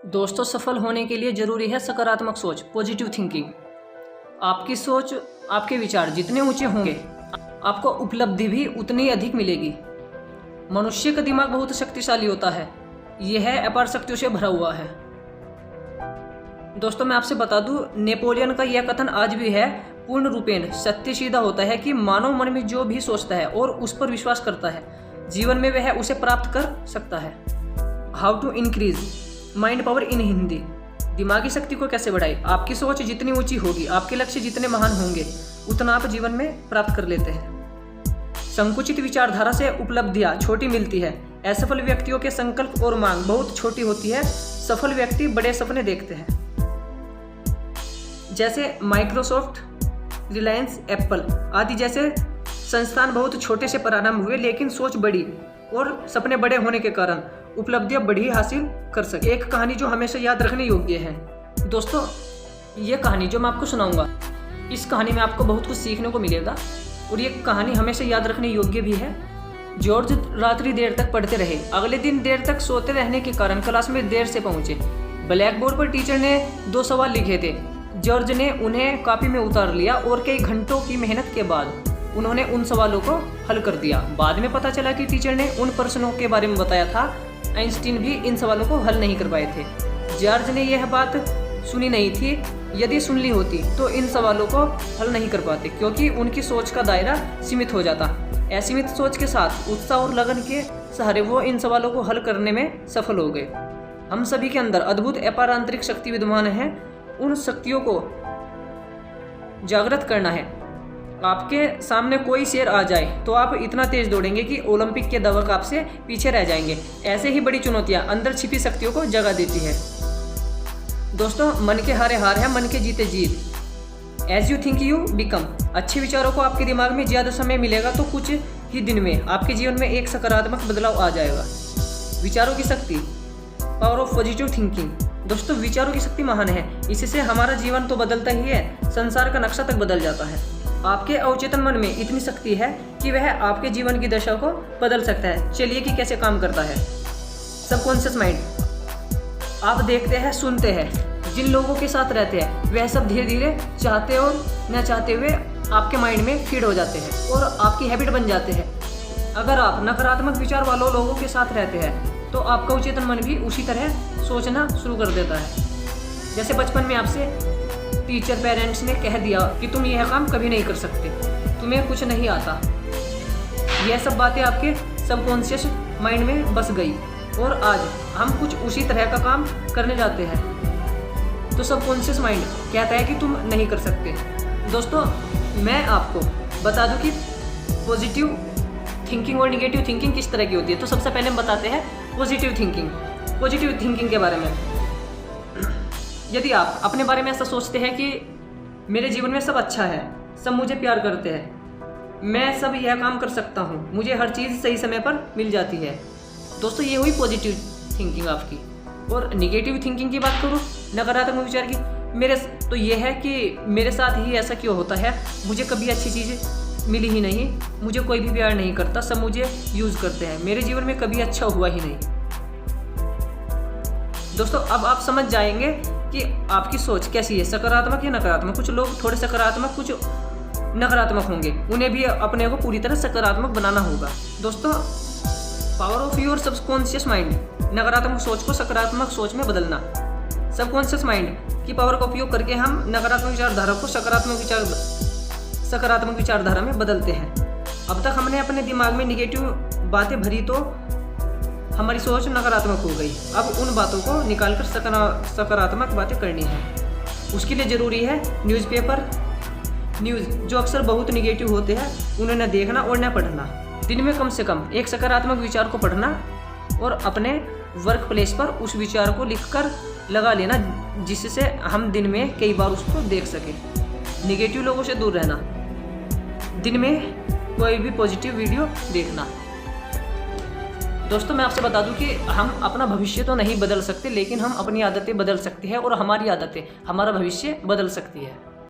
दोस्तों, सफल होने के लिए ज़रूरी है सकारात्मक सोच, पॉजिटिव थिंकिंग। आपकी सोच, आपके विचार जितने ऊंचे होंगे, आपको उपलब्धि भी उतनी अधिक मिलेगी। मनुष्य का दिमाग बहुत शक्तिशाली होता है, यह अपार शक्तियों से भरा हुआ है। दोस्तों, मैं आपसे बता दूं, नेपोलियन का यह कथन आज भी है, पूर्ण रूपेण सत्य सीधा होता है कि मानव मन में जो भी सोचता है और उस पर विश्वास करता है, जीवन में वह उसे प्राप्त कर सकता है। How to increase mind power in Hindi. दिमागी शक्ति को कैसे बढ़ाए? आपकी सोच जितनी ऊंची होगी, आपके लक्ष्य जितने महान होंगे, उतना आप जीवन में प्राप्त कर लेते हैं। संकुचित विचारधारा से उपलब्धियां छोटी मिलती है। असफल व्यक्तियों के संकल्प और मांग बहुत छोटी होती है। सफल व्यक्ति बड़े सपने देखते हैं। जैसे माइक्रोसॉफ्ट, रिलायंस, एप्पल आदि जैसे संस्थान बहुत छोटे से प्रारंभ हुए, लेकिन सोच बड़ी और सपने बड़े होने के कारण उपलब्धियां बड़ी हासिल कर सके। एक कहानी जो हमेशा याद रखने योग्य है। दोस्तों, ये कहानी जो मैं आपको सुनाऊंगा, इस कहानी में आपको बहुत कुछ सीखने को मिलेगा और ये कहानी हमेशा याद रखने योग्य भी है। जॉर्ज रात्रि देर तक पढ़ते रहे। अगले दिन देर तक सोते रहने के कारण क्लास में देर से पहुंचे। ब्लैक बोर्ड पर टीचर ने 2 सवाल लिखे थे। जॉर्ज ने उन्हें कॉपी में उतार लिया और कई घंटों की मेहनत के बाद उन्होंने उन सवालों को हल कर दिया। बाद में पता चला कि टीचर ने उन प्रश्नों के बारे में बताया था। आइंस्टीन भी इन सवालों को हल नहीं कर पाए थे। जॉर्ज ने यह बात सुनी नहीं थी। यदि सुन ली होती तो इन सवालों को हल नहीं कर पाते, क्योंकि उनकी सोच का दायरा सीमित हो जाता। असीमित सोच के साथ उत्साह और लगन के सहारे वो इन सवालों को हल करने में सफल हो गए। हम सभी के अंदर अद्भुत अपार आंतरिक शक्ति विद्यमान है। उन शक्तियों को जागृत करना है। आपके सामने कोई शेर आ जाए तो आप इतना तेज दौड़ेंगे कि ओलंपिक के दौड़ आपसे पीछे रह जाएंगे। ऐसे ही बड़ी चुनौतियां अंदर छिपी शक्तियों को जगा देती है। दोस्तों, मन के हारे हार है, मन के जीते जीत। As you think you become. अच्छे विचारों को आपके दिमाग में ज़्यादा समय मिलेगा तो कुछ ही दिन में आपके जीवन में एक सकारात्मक बदलाव आ जाएगा। विचारों की शक्ति, पावर ऑफ पॉजिटिव थिंकिंग। दोस्तों, विचारों की शक्ति महान है। इससे हमारा जीवन तो बदलता ही है, संसार का नक्शा तक बदल जाता है। आपके अवचेतन मन में इतनी शक्ति है कि वह आपके जीवन की दशा को बदल सकता है। चलिए कि कैसे काम करता है सबकॉन्शियस माइंड। आप देखते हैं, सुनते हैं, जिन लोगों के साथ रहते हैं वह सब धीरे धीरे चाहते और न चाहते हुए आपके माइंड में फीड हो जाते हैं और आपकी हैबिट बन जाते हैं। अगर आप नकारात्मक विचार वालों लोगों के साथ रहते हैं तो आपका अवचेतन मन भी उसी तरह सोचना शुरू कर देता है। जैसे बचपन में आपसे टीचर, पेरेंट्स ने कह दिया कि तुम यह काम कभी नहीं कर सकते, तुम्हें कुछ नहीं आता। यह सब बातें आपके सबकॉन्शियस माइंड में बस गई और आज हम कुछ उसी तरह का काम करने जाते हैं तो सबकॉन्शियस माइंड कहता है कि तुम नहीं कर सकते। दोस्तों, मैं आपको बता दूं कि पॉजिटिव थिंकिंग और निगेटिव थिंकिंग किस तरह की होती है। तो सबसे पहले हम बताते हैं पॉजिटिव थिंकिंग। पॉजिटिव थिंकिंग के बारे में, यदि आप अपने बारे में ऐसा सोचते हैं कि मेरे जीवन में सब अच्छा है, सब मुझे प्यार करते हैं, मैं सब यह काम कर सकता हूँ, मुझे हर चीज़ सही समय पर मिल जाती है। दोस्तों, ये हुई पॉजिटिव थिंकिंग आपकी। और निगेटिव थिंकिंग की बात करूँ, नकारात्मक विचार की, मेरे तो ये है कि मेरे साथ ही ऐसा क्यों होता है, मुझे कभी अच्छी चीज़ें मिली ही नहीं, मुझे कोई भी प्यार नहीं करता, सब मुझे यूज़ करते हैं, मेरे जीवन में कभी अच्छा हुआ ही नहीं। दोस्तों, अब आप समझ जाएंगे कि आपकी सोच कैसी है, सकारात्मक या नकारात्मक। कुछ लोग थोड़े सकारात्मक, कुछ नकारात्मक होंगे, उन्हें भी अपने को पूरी तरह सकारात्मक बनाना होगा। दोस्तों, power of your subconscious mind. नकारात्मक सोच को सकारात्मक सोच में बदलना। सबकॉन्शियस माइंड की पावर का उपयोग करके हम नकारात्मक विचारधारा को सकारात्मक विचारधारा में बदलते हैं। अब तक हमने अपने दिमाग में निगेटिव बातें भरी तो हमारी सोच नकारात्मक हो गई। अब उन बातों को निकालकर सकारात्मक बातें करनी है। उसके लिए ज़रूरी है न्यूज़ जो अक्सर बहुत निगेटिव होते हैं, उन्हें न देखना और न पढ़ना। दिन में कम से कम एक सकारात्मक विचार को पढ़ना और अपने वर्क प्लेस पर उस विचार को लिखकर लगा लेना, जिससे हम दिन में कई बार उसको देख सकें। निगेटिव लोगों से दूर रहना। दिन में कोई भी पॉजिटिव वीडियो देखना। दोस्तों, मैं आपसे बता दूं कि हम अपना भविष्य तो नहीं बदल सकते, लेकिन हम अपनी आदतें बदल सकते हैं और हमारी आदतें हमारा भविष्य बदल सकती है।